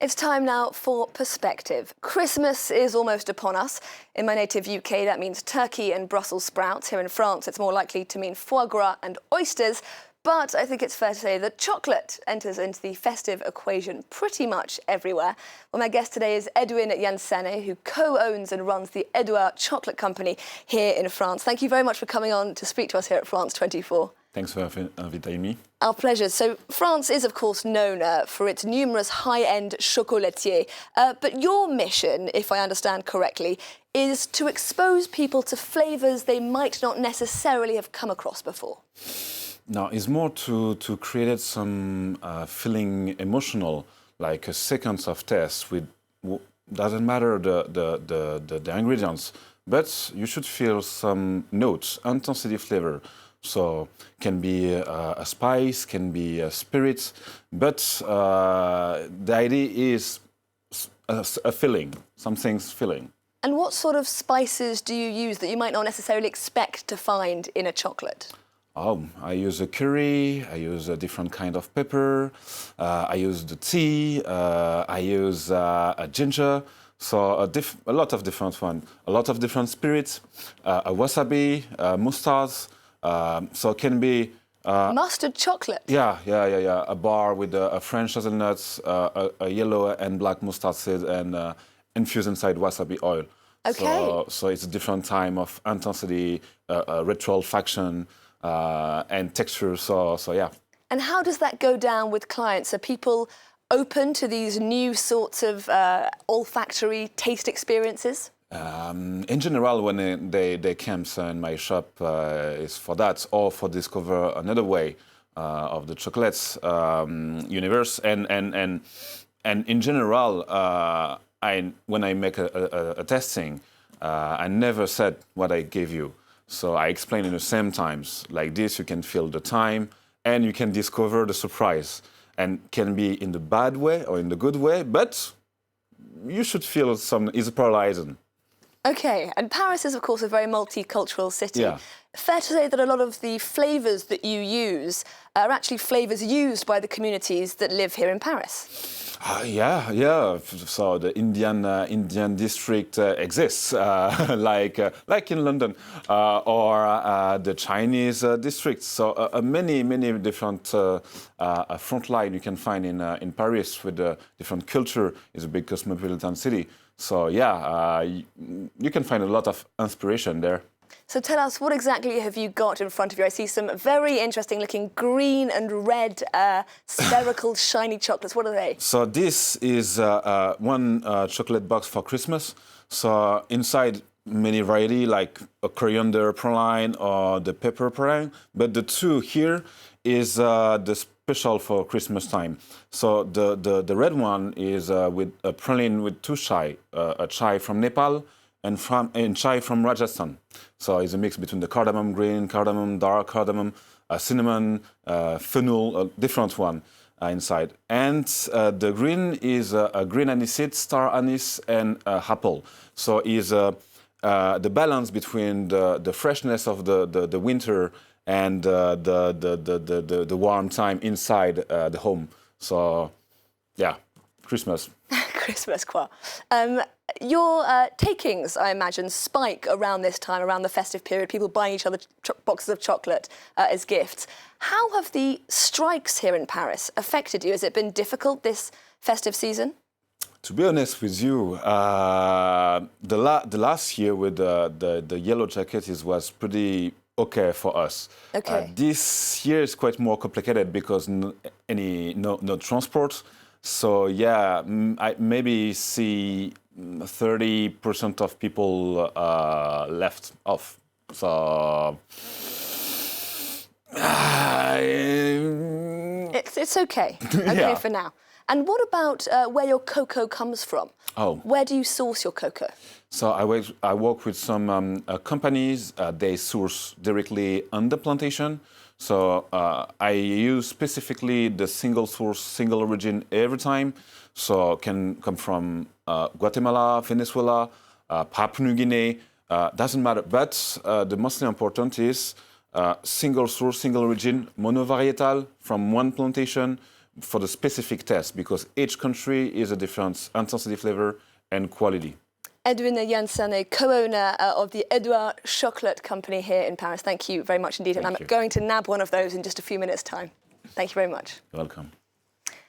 It's time now for perspective. Christmas is almost upon us. In my native UK, that means turkey and Brussels sprouts. Here in France, it's more likely to mean foie gras and oysters. But I think it's fair to say that chocolate enters into the festive equation pretty much everywhere. Well, my guest today is Edwin Yansané, who co-owns and runs the Edwart chocolate company here in France. Thank you very much for coming on to speak to us here at France 24. Thanks for inviting me. Our pleasure. So France is, of course, known for its numerous high-end chocolatiers. But your mission, if I understand correctly, is to expose people to flavours they might not necessarily have come across before. No, it's more to create some feeling emotional, like a sequence of tests with doesn't matter the ingredients, but you should feel some notes, intensity flavor. So can be a spice, can be a spirit, but the idea is a feeling, something's feeling. And what sort of spices do you use that you might not necessarily expect to find in a chocolate? Oh, I use a curry, I use a different kind of pepper, I use the tea, I use a ginger, so a lot of different ones, a lot of different spirits, a wasabi, mustards. So it can be mustard chocolate. Yeah. A bar with a French hazelnuts, a yellow and black mustard seed, and infused inside wasabi oil. Okay. So it's a different time of intensity, ritual faction, and texture. So yeah. And how does that go down with clients? Are people open to these new sorts of olfactory taste experiences? In general, when they come in my shop, is for that or for discover another way of the chocolates universe. And in general, when I make a testing, I never said what I gave you. So I explain in the same times. Like this, you can feel the time and you can discover the surprise. And can be in the bad way or in the good way, but you should feel it's paralyzing. Okay, and Paris is, of course, a very multicultural city. Yeah. Fair to say that a lot of the flavours that you use are actually flavours used by the communities that live here in Paris. Yeah. So the Indian district exists, like in London, or the Chinese district. So many different front line you can find in Paris with different culture. It's a big cosmopolitan city. So yeah, you can find a lot of inspiration there. So tell us, what exactly have you got in front of you? I see some very interesting looking green and red spherical shiny chocolates. What are they? So this is one chocolate box for Christmas. So inside many variety like a coriander praline or the pepper praline. But the two here is the special for Christmas time. So the red one is with a praline with two chai, a chai from Nepal and chai from Rajasthan. So it's a mix between the cardamom green, cardamom dark, cardamom, cinnamon, fennel, a different one inside. And the green is a green aniseed, star anise, and apple. So is the balance between the freshness of the winter and the warm time inside the home. So, yeah, Christmas. Christmas, quoi. Your takings, I imagine, spike around this time, around the festive period, people buying each other boxes of chocolate as gifts. How have the strikes here in Paris affected you? Has it been difficult this festive season? To be honest with you, the last year with the yellow jacket was pretty okay for us. Okay. This year is quite more complicated because no transport. So yeah, I maybe see 30% of people left off. So it's okay. Okay, yeah. For now. And what about where your cocoa comes from? Oh. Where do you source your cocoa? So I work with some companies. They source directly on the plantation. So I use specifically the single source, single origin every time. So can come from Guatemala, Venezuela, Papua New Guinea. Doesn't matter. But the most important is single source, single origin, monovarietal from one plantation for the specific test, because each country is a different intensity flavor and quality. Edwin Yansané, co-owner of the Edwart chocolate company here in Paris. Thank you very much indeed. And I'm going to nab one of those in just a few minutes' time. Thank you very much. You're welcome.